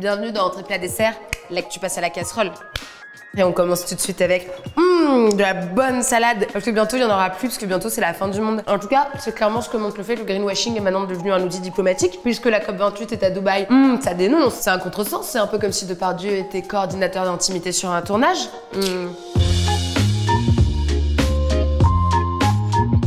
Bienvenue dans Entrée plat dessert, là que tu passes à la casserole. Et on commence tout de suite avec de la bonne salade. Parce que bientôt il n'y en aura plus, parce que bientôt c'est la fin du monde. En tout cas, c'est clairement ce que montre le fait que le greenwashing est maintenant devenu un outil diplomatique, puisque la COP28 est à Dubaï. Ça dénonce, c'est un contresens, c'est un peu comme si Depardieu était coordinateur d'intimité sur un tournage.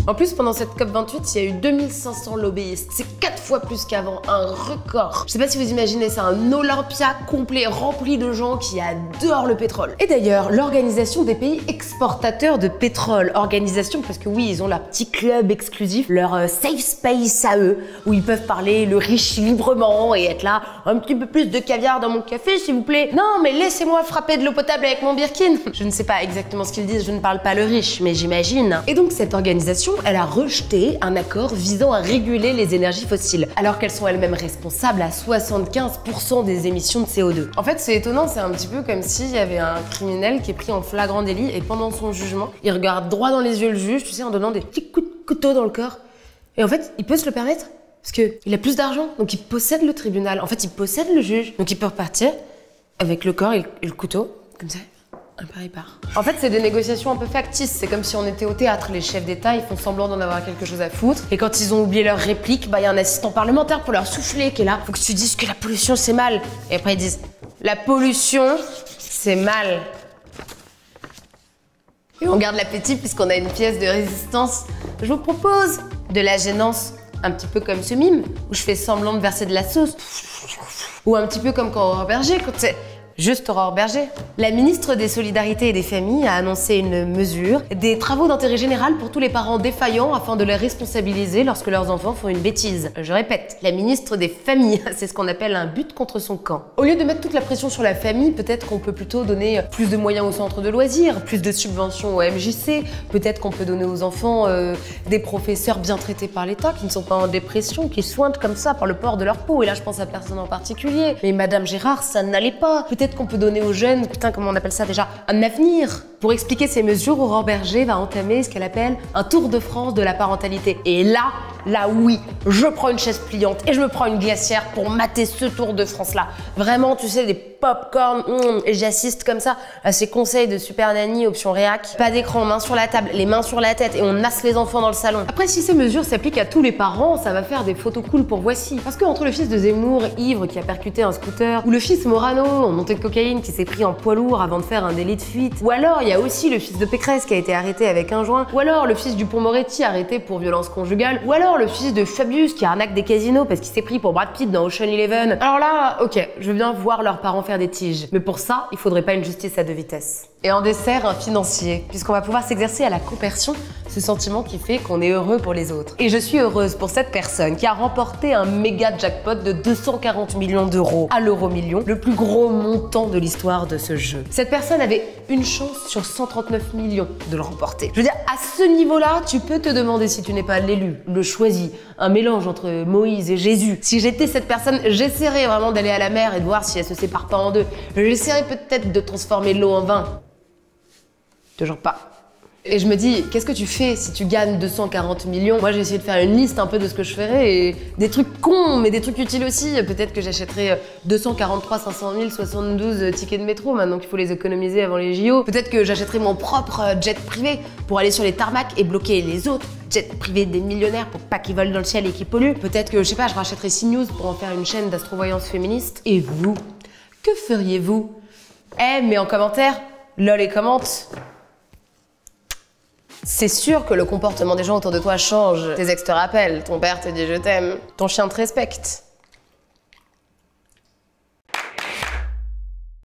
En plus, pendant cette COP28, il y a eu 2500 lobbyistes. C'est 4 fois plus qu'avant, un record. Je sais pas si vous imaginez, c'est un Olympia complet rempli de gens qui adorent le pétrole. Et d'ailleurs, l'organisation des pays exportateurs de pétrole, organisation parce que oui, ils ont leur petit club exclusif, leur safe space à eux, où ils peuvent parler le riche librement et être là, un petit peu plus de caviar dans mon café, s'il vous plaît. Non, mais laissez-moi frapper de l'eau potable avec mon Birkin. Je ne sais pas exactement ce qu'ils disent, je ne parle pas le riche, mais j'imagine. Et donc, cette organisation, elle a rejeté un accord visant à réguler les énergies fossiles, alors qu'elles sont elles-mêmes responsables à 75% des émissions de CO2. En fait, c'est étonnant, c'est un petit peu comme s'il y avait un criminel qui est pris en flagrant délit et pendant son jugement, il regarde droit dans les yeux le juge, tu sais, en donnant des petits coups de couteau dans le corps. Et en fait, il peut se le permettre, parce qu'il a plus d'argent, donc il possède le tribunal. En fait, il possède le juge, donc il peut repartir avec le corps et le couteau, comme ça. Il part. En fait, c'est des négociations un peu factices. C'est comme si on était au théâtre. Les chefs d'État, ils font semblant d'en avoir quelque chose à foutre. Et quand ils ont oublié leur réplique, bah, y a un assistant parlementaire pour leur souffler qui est là. Faut que tu dises que la pollution, c'est mal. Et après, ils disent, la pollution, c'est mal. Et on garde l'appétit puisqu'on a une pièce de résistance. Je vous propose de la gênance. Un petit peu comme ce mime, où je fais semblant de verser de la sauce. Ou un petit peu comme quand Aurore Berger, quand c'est... Juste Aurore Berger. La ministre des Solidarités et des Familles a annoncé une mesure, des travaux d'intérêt général pour tous les parents défaillants afin de les responsabiliser lorsque leurs enfants font une bêtise. Je répète, la ministre des Familles, c'est ce qu'on appelle un but contre son camp. Au lieu de mettre toute la pression sur la famille, peut-être qu'on peut plutôt donner plus de moyens aux centres de loisirs, plus de subventions au MJC, peut-être qu'on peut donner aux enfants des professeurs bien traités par l'État, qui ne sont pas en dépression, qui sointent comme ça par le port de leur peau. Et là, je pense à personne en particulier. Mais Madame Gérard, ça n'allait pas. Peut-être qu'on peut donner aux jeunes, putain, comment on appelle ça déjà, un avenir. Pour expliquer ces mesures, Aurore Berger va entamer ce qu'elle appelle un tour de France de la parentalité. Et là oui, je prends une chaise pliante et je me prends une glacière pour mater ce tour de France-là. Vraiment, tu sais, des pop-corn, et j'assiste comme ça à ces conseils de Super Nanny, option réac. Pas d'écran, main sur la table, les mains sur la tête et on nasse les enfants dans le salon. Après, si ces mesures s'appliquent à tous les parents, ça va faire des photos cool pour Voici. Parce que entre le fils de Zemmour, ivre, qui a percuté un scooter, ou le fils Morano, en montée de cocaïne, qui s'est pris en poids lourd avant de faire un délit de fuite, ou alors il y a aussi le fils de Pécresse qui a été arrêté avec un joint, ou alors le fils du Dupond-Moretti arrêté pour violence conjugale, ou alors le fils de Fabius qui arnaque des casinos parce qu'il s'est pris pour Brad Pitt dans Ocean Eleven. Alors là, ok, je veux bien voir leurs parents faire des tiges, mais pour ça, il faudrait pas une justice à deux vitesses. Et en dessert, un financier, puisqu'on va pouvoir s'exercer à la compersion, ce sentiment qui fait qu'on est heureux pour les autres. Et je suis heureuse pour cette personne qui a remporté un méga jackpot de 240 millions d'euros à l'euro-million, le plus gros montant de l'histoire de ce jeu. Cette personne avait une chance sur 139 millions de le remporter. Je veux dire, à ce niveau-là, tu peux te demander si tu n'es pas l'élu, le choisi, un mélange entre Moïse et Jésus. Si j'étais cette personne, j'essaierais vraiment d'aller à la mer et de voir si elle se sépare pas en deux. J'essaierais peut-être de transformer l'eau en vin. Toujours pas. Et je me dis, qu'est-ce que tu fais si tu gagnes 240 millions? Moi, j'ai essayé de faire une liste un peu de ce que je ferais et des trucs cons, mais des trucs utiles aussi. Peut-être que j'achèterais 243 500 072 tickets de métro maintenant qu'il faut les économiser avant les JO. Peut-être que j'achèterais mon propre jet privé pour aller sur les tarmacs et bloquer les autres jets privés des millionnaires pour pas qu'ils volent dans le ciel et qu'ils polluent. Peut-être que, je sais pas, je rachèterais CNews pour en faire une chaîne d'astrovoyance féministe. Et vous? Que feriez-vous? Mais en commentaire, lol et commente. C'est sûr que le comportement des gens autour de toi change. Tes ex te rappellent, ton père te dit je t'aime, ton chien te respecte.